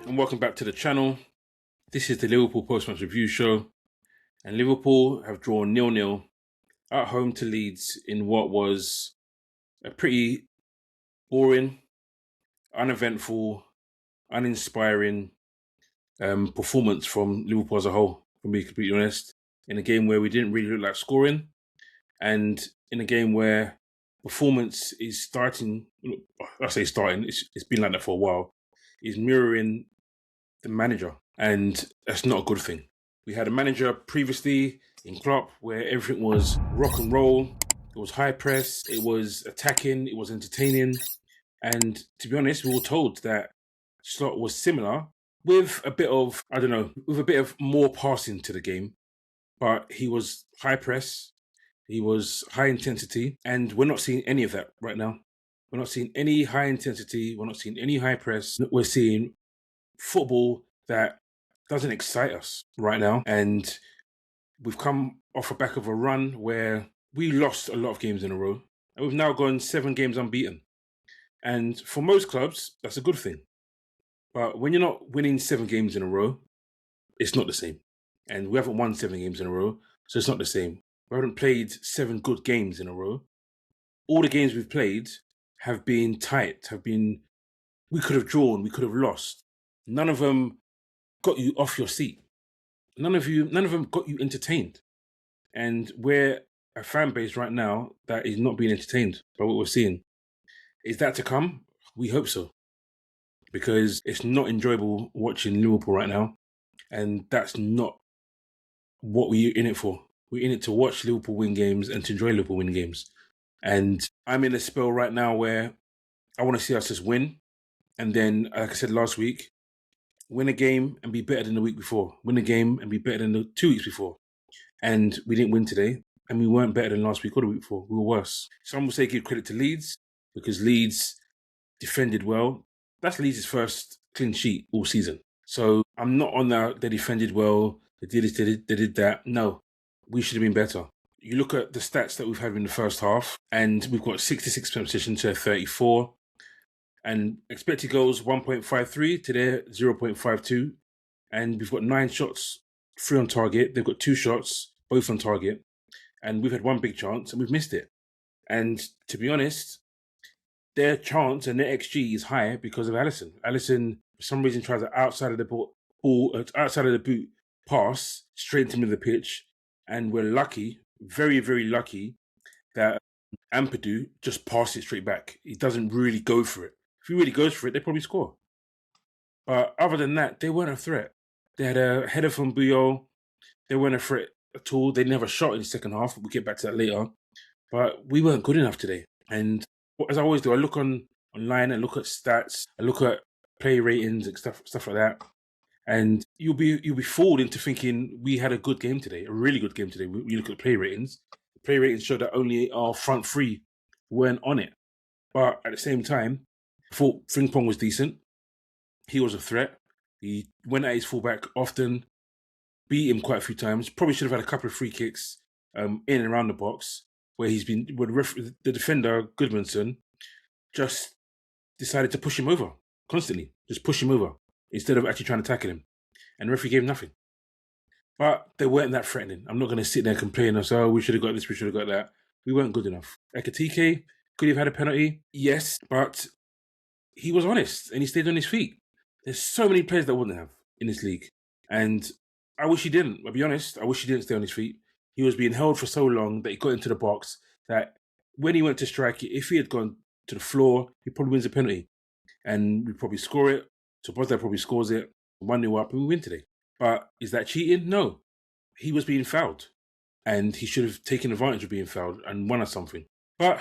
and welcome back to the channel. This is the Liverpool post-match review show, and Liverpool have drawn 0-0 at home to Leeds in what was a pretty boring, uneventful, uninspiring performance from Liverpool as a whole, to be completely honest, in a game where we didn't really look like scoring, and in a game where performance is starting, it's been like that for a while, is mirroring the manager, and that's not a good thing. We had a manager previously in Klopp where everything was rock and roll, it was high press, it was attacking, it was entertaining, and to be honest, we were told that Slot was similar with a bit of, more passing to the game, but he was high press, he was high intensity, and we're not seeing any of that right now. We're not seeing any high intensity, we're not seeing any high press, we're seeing football that doesn't excite us right now. And we've come off the back of a run where we lost a lot of games in a row, and we've now gone 7 games unbeaten. And for most clubs, that's a good thing. But when you're not winning 7 games in a row, it's not the same. And we haven't won 7 games in a row, so it's not the same. We haven't played 7 good games in a row. All the games we've played have been tight, we could have drawn, we could have lost. None of them got you off your seat. None of them got you entertained. And we're a fan base right now that is not being entertained by what we're seeing. Is that to come? We hope so. Because it's not enjoyable watching Liverpool right now. And that's not what we're in it for. We're in it to watch Liverpool win games and to enjoy Liverpool win games. And I'm in a spell right now where I want to see us just win. And then, like I said last week, win a game and be better than the week before. Win a game and be better than the 2 weeks before. And we didn't win today, and we weren't better than last week or the week before. We were worse. Some will say give credit to Leeds, because Leeds defended well. That's Leeds' first clean sheet all season. So I'm not on that they defended well, they did this, they did that. No, we should have been better. You look at the stats that we've had in the first half, and we've got 66% possession to 34. And expected goals 1.53 to their 0.52. And we've got 9 shots, 3 on target. They've got 2 shots, both on target. And we've had 1 big chance and we've missed it. And to be honest, their chance and their XG is high because of Alisson. Alisson, for some reason, tries an outside of the boot pass straight into the middle of the pitch. And we're lucky, very, very lucky, that Ampadu just passed it straight back. He doesn't really go for it. If he really goes for it, they probably score. But other than that, they weren't a threat. They had a header from Buyol. They weren't a threat at all. They never shot in the second half. We'll get back to that later. But we weren't good enough today. And as I always do, I look online and look at stats. I look at play ratings and stuff like that. And you'll be fooled into thinking we had a good game today, a really good game today. You look at the play ratings. The play ratings show that only our front 3 weren't on it. But at the same time, I thought Frimpong was decent. He was a threat. He went at his fullback often, beat him quite a few times. Probably should have had a couple of free kicks in and around the box where the defender, Goodmanson, just decided to push him over constantly. Just push him over instead of actually trying to tackle him. And the referee gave nothing. But they weren't that threatening. I'm not going to sit there and complain and say, oh, we should have got this, we should have got that. We weren't good enough. Ekitike, could he have had a penalty? Yes, but he was honest and he stayed on his feet. There's so many players that wouldn't have in this league. And I wish he didn't. I'll be honest, I wish he didn't stay on his feet. He was being held for so long that he got into the box that when he went to strike it, if he had gone to the floor, he probably wins a penalty. And we probably score it. So Bosnia probably scores it, 1-0 up, and we win today. But is that cheating? No. He was being fouled. And he should have taken advantage of being fouled and won us something. But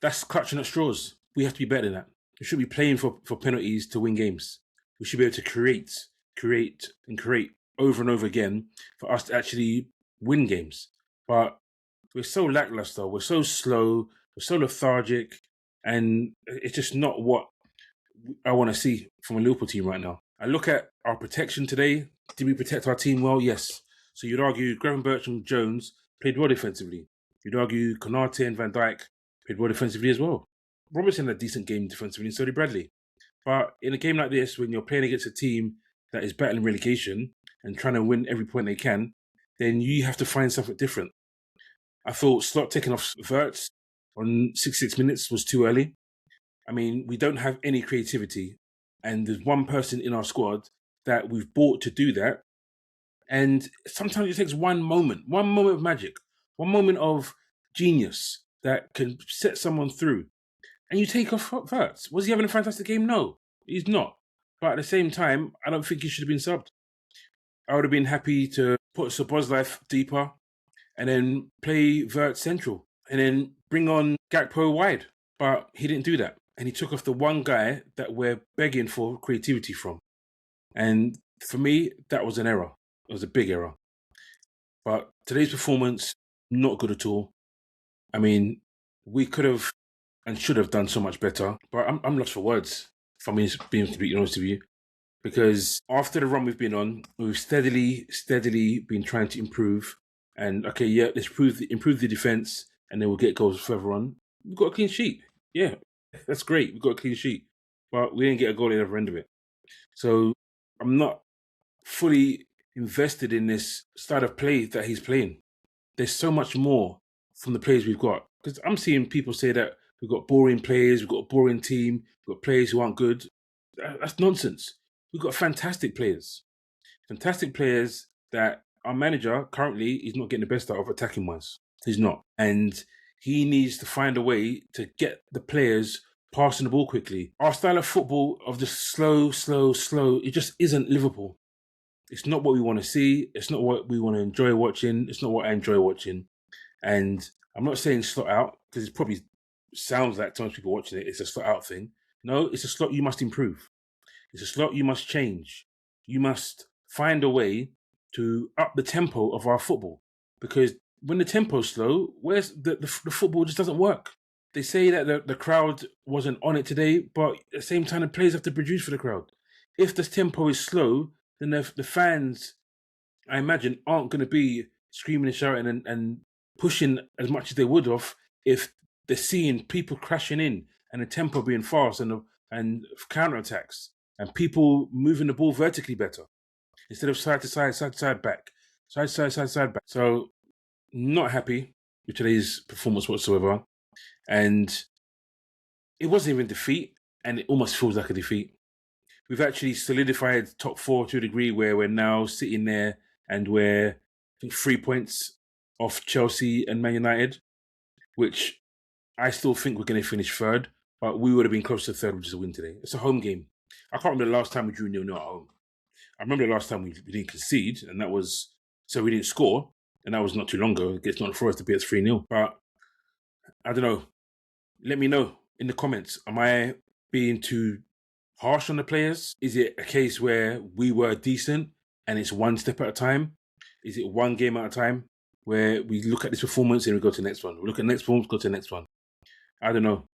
that's clutching at straws. We have to be better than that. We should be playing for penalties to win games. We should be able to create over and over again for us to actually win games. But we're so lackluster, we're so slow, we're so lethargic, and it's just not what I want to see from a Liverpool team right now. I look at our protection today. Did we protect our team well? Yes. So you'd argue Gravenberch and Jones played well defensively. You'd argue Konate and Van Dijk played well defensively as well. Robertson had a decent game defensively, and so did Bradley. But in a game like this, when you're playing against a team that is battling relegation and trying to win every point they can, then you have to find something different. I thought Slot taking off Wirtz on 66 minutes was too early. I mean, we don't have any creativity. And there's one person in our squad that we've bought to do that. And sometimes it takes one moment of magic, one moment of genius that can set someone through. And you take off Wirtz. Was he having a fantastic game? No, he's not. But at the same time, I don't think he should have been subbed. I would have been happy to put Szoboszlai deeper and then play Wirtz central and then bring on Gakpo wide. But he didn't do that. And he took off the one guy that we're begging for creativity from. And for me, that was an error. It was a big error. But today's performance, not good at all. I mean, we could have and should have done so much better. But I'm lost for words, if I'm being completely honest with you. Because after the run we've been on, we've steadily been trying to improve. And okay, yeah, let's improve the defense, and then we'll get goals further on. We've got a clean sheet. Yeah, that's great. We've got a clean sheet. But we didn't get a goal at the other end of it. So I'm not fully invested in this style of play that he's playing. There's so much more from the players we've got. Because I'm seeing people say that we've got boring players, we've got a boring team, we've got players who aren't good. That's nonsense. We've got fantastic players. Fantastic players that our manager currently is not getting the best out of attacking-wise. He's not. And he needs to find a way to get the players passing the ball quickly. Our style of football of the slow, it just isn't Liverpool. It's not what we want to see. It's not what we want to enjoy watching. It's not what I enjoy watching. And I'm not saying Slot out, because it probably sounds like to most people watching it, it's a Slot out thing. No, it's a Slot you must improve. It's a Slot you must change. You must find a way to up the tempo of our football. Because when the tempo's slow, where's the football just doesn't work. They say that the crowd wasn't on it today, but at the same time, the players have to produce for the crowd. If the tempo is slow, then the fans, I imagine, aren't going to be screaming and shouting and pushing as much as they would have if they're seeing people crashing in and the tempo being fast and counter-attacks and people moving the ball vertically better instead of side to side, back. Side, back. So, not happy with today's performance whatsoever. And it wasn't even defeat, and it almost feels like a defeat. We've actually solidified top 4 to a degree where we're now sitting there and we're, I think, 3 points off Chelsea and Man United, which I still think we're going to finish third, but we would have been close to third, which is a win today. It's a home game. I can't remember the last time we drew 0-0 at home. I remember the last time we didn't concede, and that was, so we didn't score, and that was not too long ago. It's not for us to be at 3-0. But I don't know. Let me know in the comments. Am I being too harsh on the players? Is it a case where we were decent and it's one step at a time? Is it one game at a time where we look at this performance and we go to the next one? We look at the next performance, go to the next one. I don't know.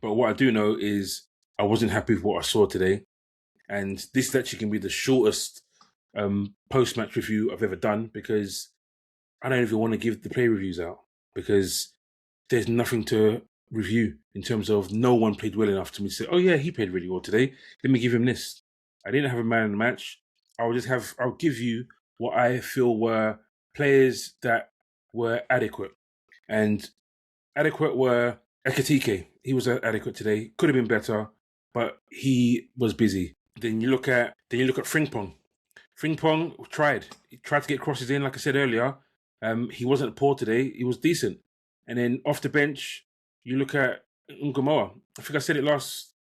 But what I do know is I wasn't happy with what I saw today. And this actually can be the shortest post-match review I've ever done, because I don't even want to give the play reviews out, because there's nothing to review in terms of no one played well enough to me to say, oh yeah, he played really well today. Let me give him this. I didn't have a man in the match. I'll give you what I feel were players that were adequate. And adequate were Ekitike. He was adequate today. Could have been better, but he was busy. Then you look at Frimpong. Frimpong tried. He tried to get crosses in, like I said earlier. He wasn't poor today. He was decent. And then off the bench, you look at Ngomoa. I think I said it last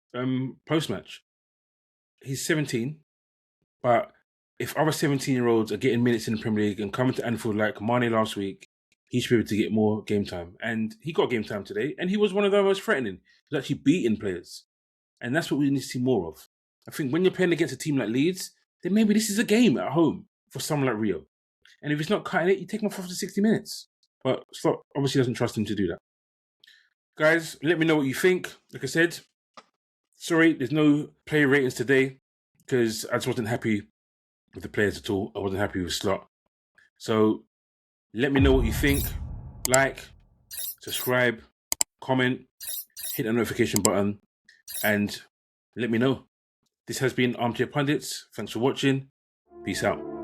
post-match. He's 17, but if other 17-year-olds are getting minutes in the Premier League and coming to Anfield like Mane last week, he should be able to get more game time. And he got game time today, and he was one of the most threatening. He was actually beating players. And that's what we need to see more of. I think when you're playing against a team like Leeds, then maybe this is a game at home for someone like Rio. And if it's not cutting it, you take him off after 60 minutes. But Slot obviously doesn't trust him to do that. Guys, let me know what you think. Like I said, sorry, there's no player ratings today because I just wasn't happy with the players at all. I wasn't happy with Slot. So let me know what you think. Like, subscribe, comment, hit the notification button, and Let me know. This has been Armchair Pundits. Thanks for watching. Peace out.